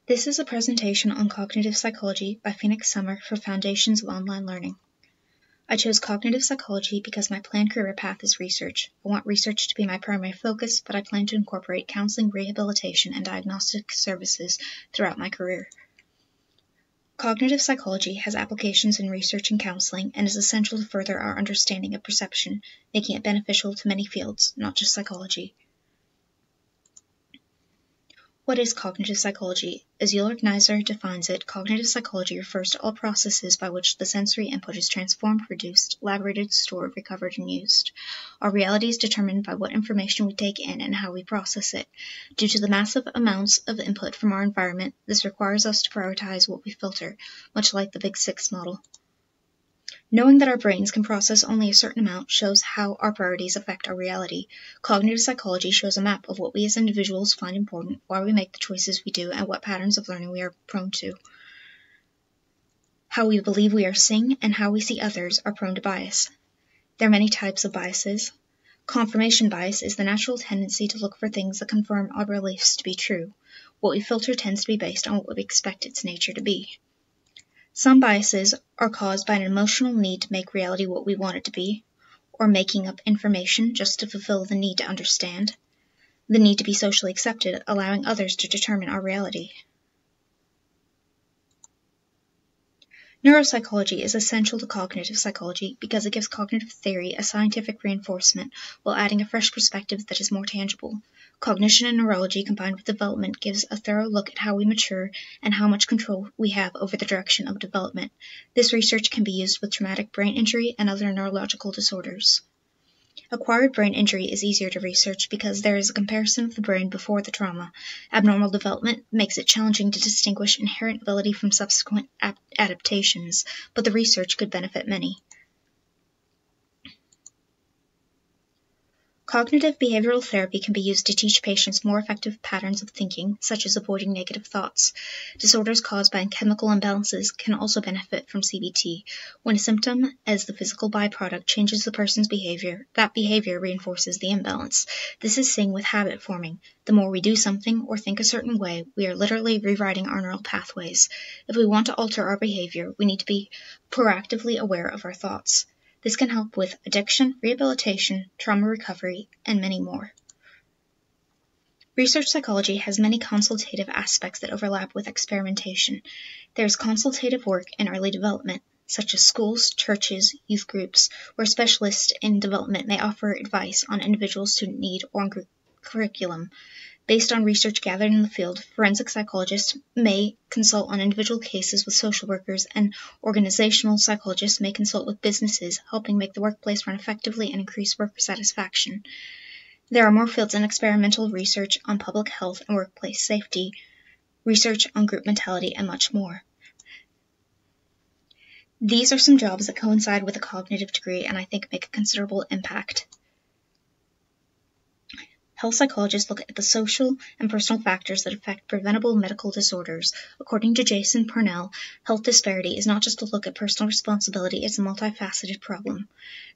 This is a presentation on cognitive psychology by Phoenix Summer for Foundations of Online Learning. I chose cognitive psychology because my planned career path is research. I want research to be my primary focus, but I plan to incorporate counseling, rehabilitation, and diagnostic services throughout my career. Cognitive psychology has applications in research and counseling and is essential to further our understanding of perception, making it beneficial to many fields, not just psychology. What is cognitive psychology? As Euler-Gneisser defines it, cognitive psychology refers to all processes by which the sensory input is transformed, produced, elaborated, stored, recovered, and used. Our reality is determined by what information we take in and how we process it. Due to the massive amounts of input from our environment, this requires us to prioritize what we filter, much like the Big Six model. Knowing that our brains can process only a certain amount shows how our priorities affect our reality. Cognitive psychology shows a map of what we as individuals find important, why we make the choices we do, and what patterns of learning we are prone to. How we believe we are seeing and how we see others are prone to bias. There are many types of biases. Confirmation bias is the natural tendency to look for things that confirm our beliefs to be true. What we filter tends to be based on what we expect its nature to be. Some biases are caused by an emotional need to make reality what we want it to be, or making up information just to fulfill the need to understand, the need to be socially accepted, allowing others to determine our reality. Neuropsychology is essential to cognitive psychology because it gives cognitive theory a scientific reinforcement while adding a fresh perspective that is more tangible. Cognition and neurology combined with development gives a thorough look at how we mature and how much control we have over the direction of development. This research can be used with traumatic brain injury and other neurological disorders. Acquired brain injury is easier to research because there is a comparison of the brain before the trauma. Abnormal development makes it challenging to distinguish inherent ability from subsequent adaptations, but the research could benefit many. Cognitive behavioral therapy can be used to teach patients more effective patterns of thinking, such as avoiding negative thoughts. Disorders caused by chemical imbalances can also benefit from CBT. When a symptom, as the physical byproduct, changes the person's behavior, that behavior reinforces the imbalance. This is seen with habit forming. The more we do something or think a certain way, we are literally rewriting our neural pathways. If we want to alter our behavior, we need to be proactively aware of our thoughts. This can help with addiction, rehabilitation, trauma recovery, and many more. Research psychology has many consultative aspects that overlap with experimentation. There is consultative work in early development, such as schools, churches, youth groups, where specialists in development may offer advice on individual student need or on curriculum. Based on research gathered in the field, forensic psychologists may consult on individual cases with social workers, and organizational psychologists may consult with businesses, helping make the workplace run effectively and increase worker satisfaction. There are more fields in experimental research on public health and workplace safety, research on group mentality, and much more. These are some jobs that coincide with a cognitive degree and I think make a considerable impact. Health psychologists look at the social and personal factors that affect preventable medical disorders. According to Jason Purnell, health disparity is not just a look at personal responsibility, it's a multifaceted problem.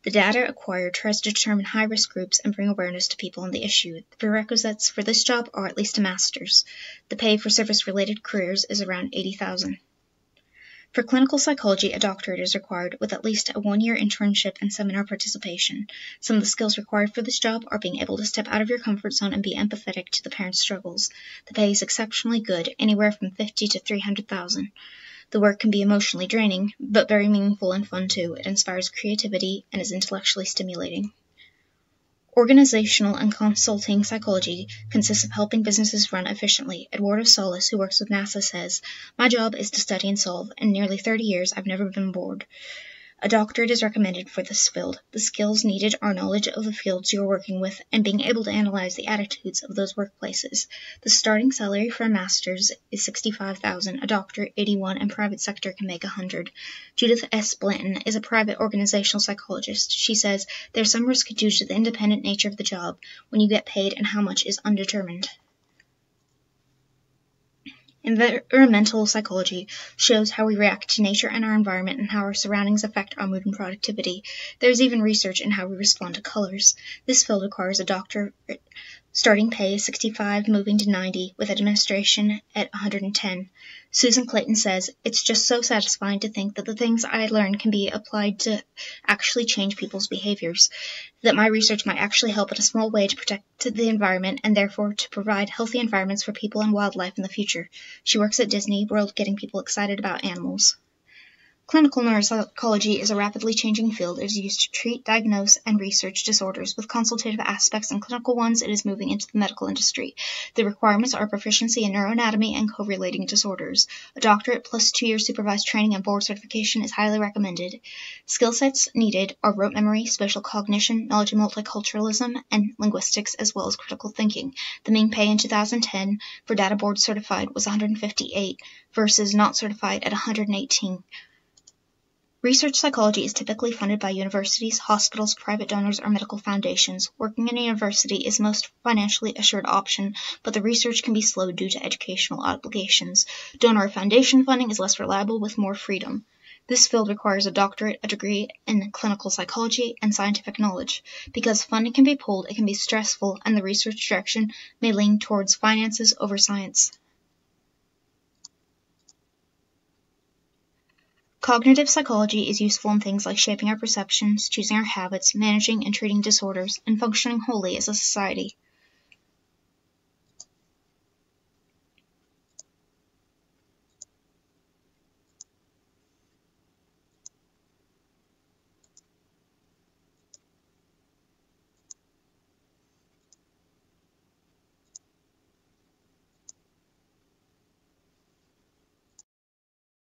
The data acquired tries to determine high-risk groups and bring awareness to people on the issue. The prerequisites for this job are at least a master's. The pay for service-related careers is around $80,000. For clinical psychology, a doctorate is required with at least a one-year internship and seminar participation. Some of the skills required for this job are being able to step out of your comfort zone and be empathetic to the parents' struggles. The pay is exceptionally good, anywhere from $50,000 to $300,000. The work can be emotionally draining, but very meaningful and fun too. It inspires creativity and is intellectually stimulating. Organizational and consulting psychology consists of helping businesses run efficiently. Eduardo Solis, who works with NASA, says, "My job is to study and solve. In nearly 30 years, I've never been bored." A doctorate is recommended for this field. The skills needed are knowledge of the fields you're working with and being able to analyze the attitudes of those workplaces. The starting salary for a master's is $65,000, a doctorate $81,000, and private sector can make $100,000. Judith S. Blanton is a private organizational psychologist. She says, "There's some risk due to the independent nature of the job, when you get paid and how much is undetermined." Environmental psychology shows how we react to nature and our environment and how our surroundings affect our mood and productivity. There is even research in how we respond to colors. This field requires a doctorate Starting pay is $65, moving to $90, with administration at $110. Susan Clayton says, "It's just so satisfying to think that the things I learn can be applied to actually change people's behaviors, that my research might actually help in a small way to protect the environment and therefore to provide healthy environments for people and wildlife in the future." She works at Disney World getting people excited about animals. Clinical neuropsychology is a rapidly changing field. It is used to treat, diagnose, and research disorders. With consultative aspects and clinical ones, it is moving into the medical industry. The requirements are proficiency in neuroanatomy and correlating disorders. A doctorate plus 2-year supervised training and board certification is highly recommended. Skill sets needed are rote memory, spatial cognition, knowledge of multiculturalism, and linguistics, as well as critical thinking. The mean pay in 2010 for data board certified was $158 versus not certified at $118. Research psychology is typically funded by universities, hospitals, private donors, or medical foundations. Working in a university is the most financially assured option, but the research can be slowed due to educational obligations. Donor or foundation funding is less reliable with more freedom. This field requires a doctorate, a degree in clinical psychology, and scientific knowledge. Because funding can be pulled, it can be stressful, and the research direction may lean towards finances over science. Cognitive psychology is useful in things like shaping our perceptions, choosing our habits, managing and treating disorders, and functioning wholly as a society.